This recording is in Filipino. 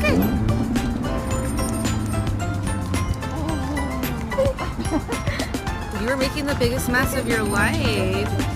Okay. You were making the biggest mess of your life.